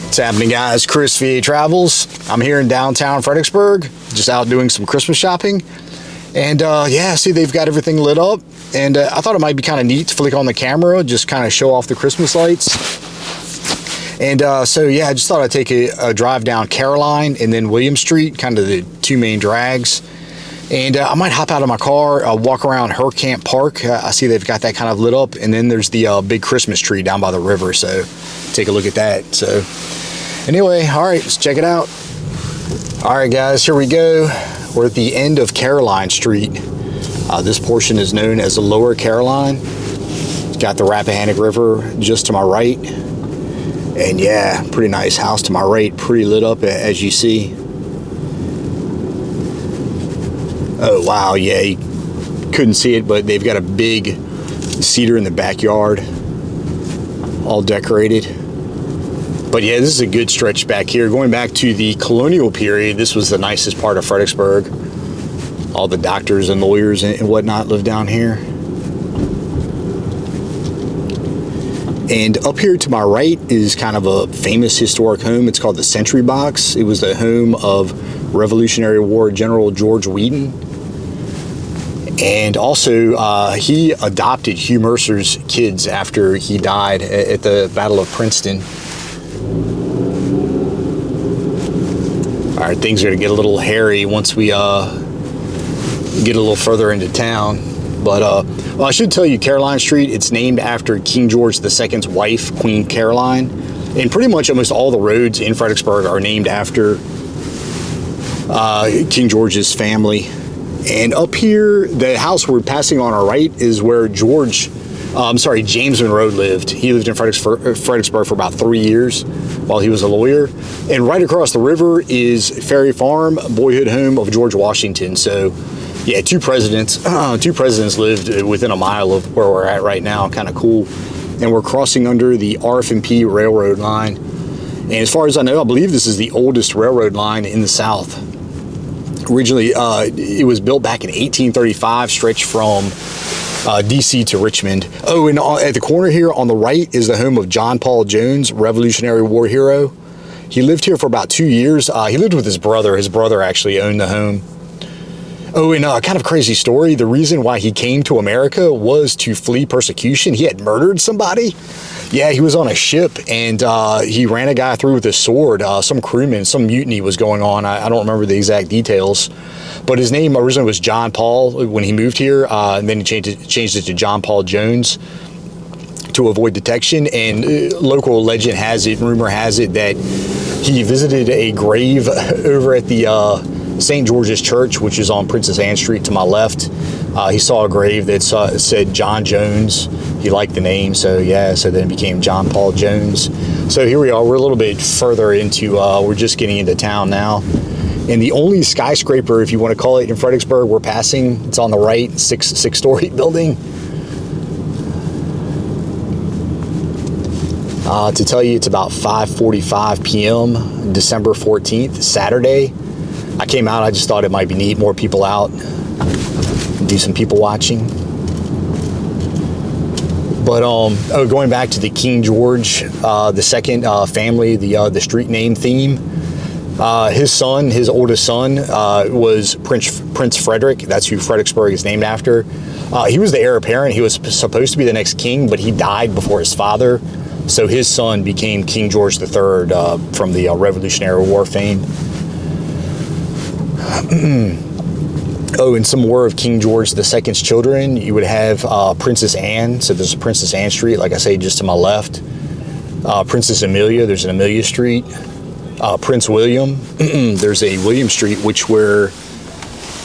What's happening, guys? Chris VA Travels. I'm here in downtown Fredericksburg, just out doing some Christmas shopping. And yeah, see, they've got everything lit up. And I thought it might be kind of neat to flick on the camera, just kind of show off the Christmas lights. And so yeah, I just thought I'd take a drive down Caroline and then William Street, kind of the two main drags. And I might hop out of my car, walk around Hurkamp Park. I see they've got that kind of lit up. And then there's the big Christmas tree down by the river. So take a look at that. So anyway, all right, let's check it out. All right, guys, here we go. We're at the end of Caroline Street. This portion is known as the Lower Caroline. It's got the Rappahannock River just to my right. And yeah, pretty nice house to my right, pretty lit up as you see. Oh, wow, yeah, you couldn't see it, but they've got a big cedar in the backyard, all decorated. But yeah, this is a good stretch back here. Going back to the colonial period, this was the nicest part of Fredericksburg. All the doctors and lawyers and whatnot live down here. And up here to my right is kind of a famous historic home. It's called the Sentry Box. It was the home of Revolutionary War General George Wheaton. And also, he adopted Hugh Mercer's kids after he died at the Battle of Princeton. All right, things are gonna get a little hairy once we get a little further into town. But well, I should tell you, Caroline Street, it's named after King George II's wife, Queen Caroline. And pretty much almost all the roads in Fredericksburg are named after King George's family. And up here, the house we're passing on our right is where James Monroe lived. He lived in Fredericksburg for about 3 years while he was a lawyer. And right across the river is Ferry Farm, boyhood home of George Washington. So yeah, two presidents lived within a mile of where we're at right now. Kind of cool. And we're crossing under the RF&P railroad line. And as far as I know, I believe this is the oldest railroad line in the South. Originally, it was built back in 1835, stretched from DC to Richmond. Oh, and at the corner here on the right is the home of John Paul Jones, Revolutionary War hero. He lived here for about 2 years. He lived with his brother. His brother actually owned the home. Oh, and kind of crazy story. The reason why he came to America was to flee persecution. He had murdered somebody. Yeah, he was on a ship and he ran a guy through with a sword. Some crewman, some mutiny was going on. I don't remember the exact details. But his name originally was John Paul when he moved here. And then he changed it to John Paul Jones to avoid detection. And local legend has it, rumor has it, that he visited a grave over at the St. George's Church, which is on Princess Anne Street to my left. He saw a grave that said John Jones. He liked the name, so yeah, so then it became John Paul Jones. So here we are, we're a little bit further into, we're just getting into town now. And the only skyscraper, if you want to call it, in Fredericksburg we're passing, it's on the right, six-story building. To tell you, it's about 5:45 p.m., December 14th, Saturday. I came out, I just thought it might be neat, more people out, do some people watching. But going back to the King George II family, the street name theme, his oldest son was Prince Frederick. That's who Fredericksburg is named after. He was the heir apparent. He was supposed to be the next king, but he died before his father. So his son became King George III from the Revolutionary War fame. Oh, and some more of King George II's children. You would have Princess Anne. So there's a Princess Anne Street, like I say, just to my left. Princess Amelia, there's an Amelia Street. Prince William, there's a William Street, which we're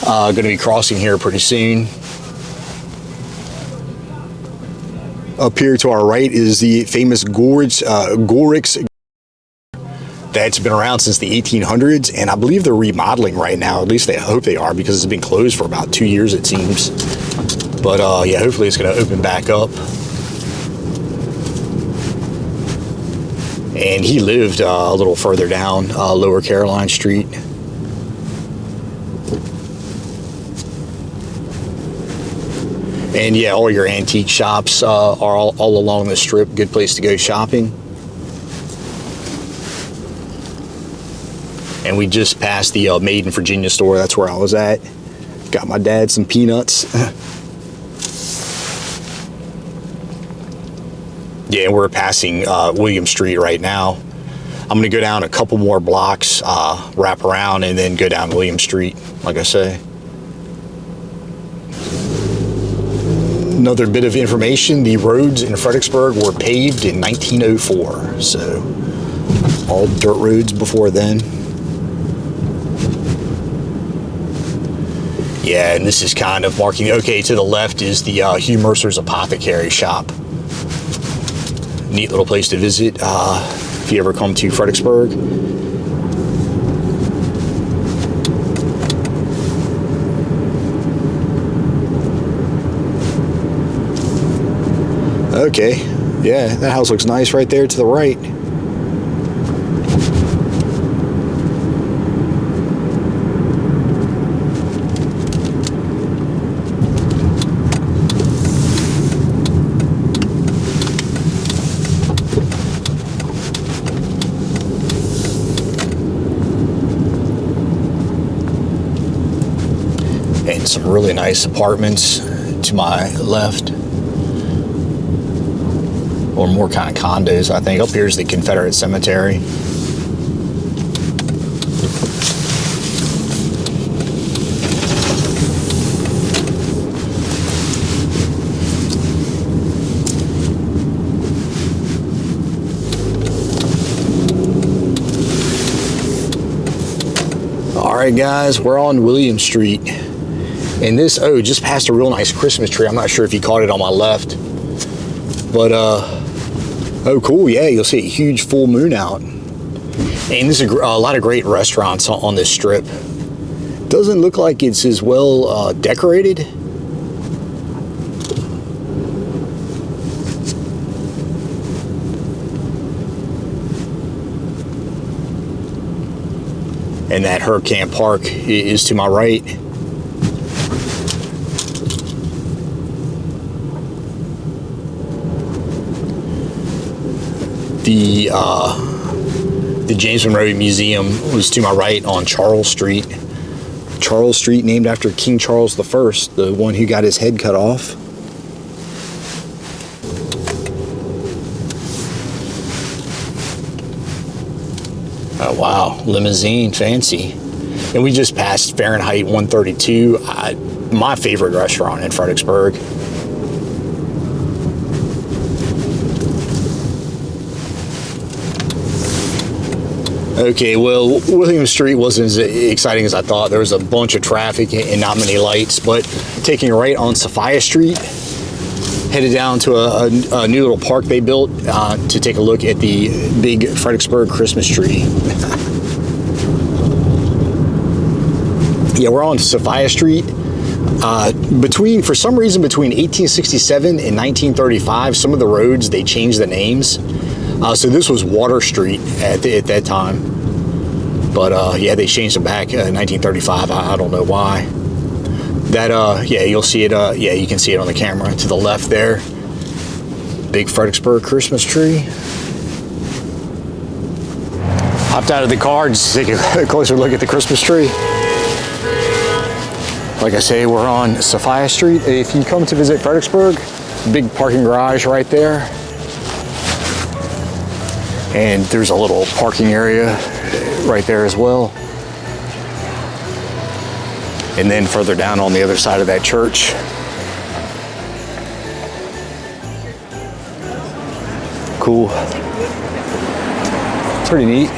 going to be crossing here pretty soon. Up here to our right is the famous Gorix. That's been around since the 1800s, and I believe they're remodeling right now. At least I hope they are, because it's been closed for about 2 years, it seems. But yeah, hopefully it's going to open back up. And he lived a little further down Lower Caroline Street. And yeah, all your antique shops are all along the strip. Good place to go shopping. And we just passed the Made in Virginia store. That's where I was at. Got my dad some peanuts. Yeah, we're passing William Street right now. I'm gonna go down a couple more blocks, wrap around, and then go down William Street, like I say. Another bit of information, the roads in Fredericksburg were paved in 1904, so all dirt roads before then. Yeah, and this is kind of marking, okay, to the left is the Hugh Mercer's Apothecary shop. Neat little place to visit if you ever come to Fredericksburg. Okay, yeah, that house looks nice right there to the right. And some really nice apartments to my left. Or more kind of condos, I think. Up here's the Confederate Cemetery. All right, guys, we're on William Street. And this, oh, just passed a real nice Christmas tree. I'm not sure if you caught it on my left. But, oh, cool, yeah, you'll see a huge full moon out. And there's a lot of great restaurants on this strip. Doesn't look like it's as well decorated. And that Hurkamp Park is to my right. The James Monroe Museum was to my right on Charles Street. Charles Street, named after King Charles I, the one who got his head cut off. Oh wow, limousine, fancy. And we just passed Fahrenheit 132, my favorite restaurant in Fredericksburg. Okay, well, William Street wasn't as exciting as I thought. There was a bunch of traffic and not many lights, but taking a right on Sophia Street, headed down to a new little park they built to take a look at the big Fredericksburg Christmas tree. Yeah, we're on Sophia Street. For some reason, between 1867 and 1935, some of the roads, they changed the names. So this was Water Street at that time. But yeah, they changed it back in 1935. I don't know why. That, yeah, you'll see it, yeah, you can see it on the camera to the left there. Big Fredericksburg Christmas tree. Hopped out of the car just to take a closer look at the Christmas tree. Like I say, we're on Sophia Street. If you come to visit Fredericksburg, big parking garage right there. And there's a little parking area right there as well. And then further down on the other side of that church. Cool. Pretty neat.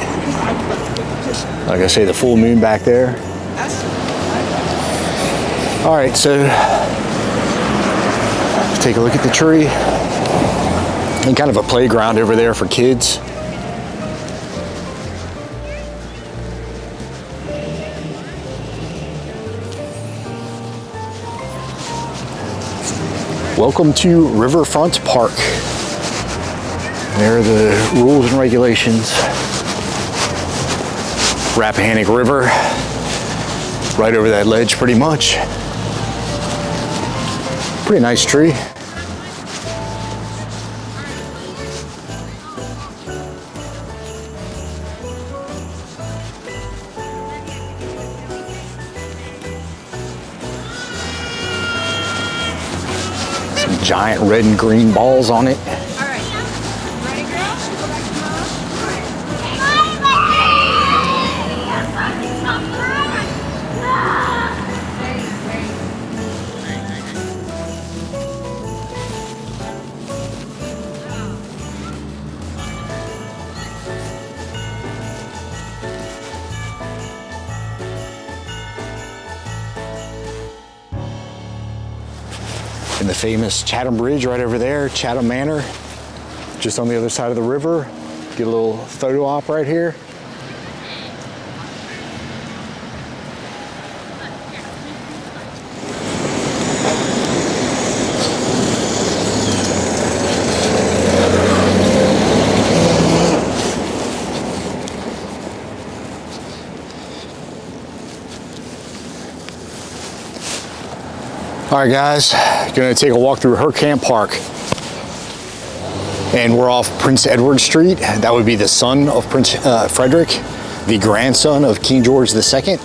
Like I say, the full moon back there. All right, so take a look at the tree. And kind of a playground over there for kids. Welcome to Riverfront Park. There are the rules and regulations. Rappahannock River, right over that ledge pretty much. Pretty nice tree. Some giant red and green balls on it. And the famous Chatham Bridge right over there, Chatham Manor, just on the other side of the river. Get a little photo op right here. All right, guys, gonna take a walk through Hurkamp Park. And we're off Prince Edward Street. That would be the son of Prince Frederick, the grandson of King George II.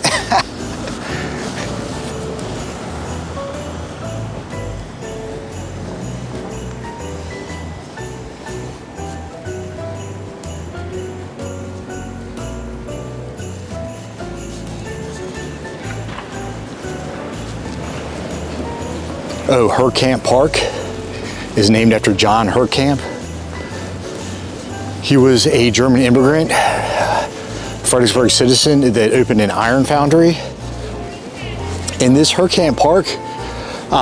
Oh, Hurkamp Park is named after John Hurkamp. He was a German immigrant, Fredericksburg citizen that opened an iron foundry. And this Hurkamp Park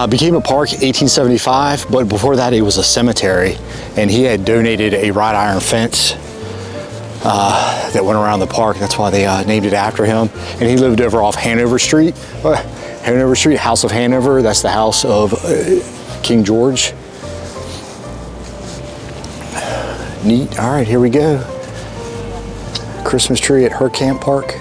became a park in 1875, but before that it was a cemetery. And he had donated a wrought iron fence that went around the park. That's why they named it after him. And he lived over off Hanover Street. Hanover Street, House of Hanover, that's the house of King George. Neat. All right, here we go. Christmas tree at Hurkamp Park.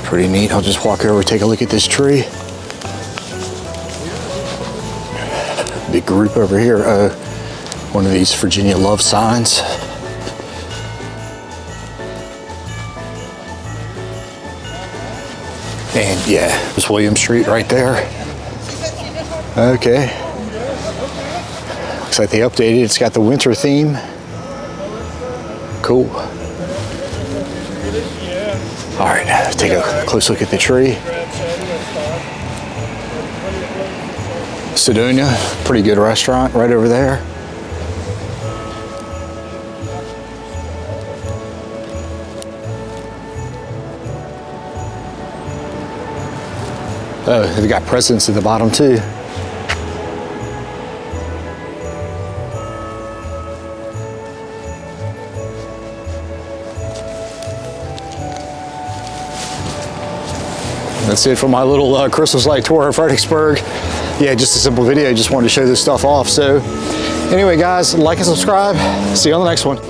Pretty neat. I'll just walk over, take a look at this tree. Big group over here. One of these Virginia love signs. And yeah, it's William Street right there. Okay. Looks like they updated. It's got the winter theme. Cool. All right, let's take a close look at the tree. Sedonia, pretty good restaurant right over there. Oh, they've got presents at the bottom too. That's it for my little Christmas light tour of Fredericksburg. Yeah, just a simple video. Just wanted to show this stuff off. So anyway, guys, like and subscribe. See you on the next one.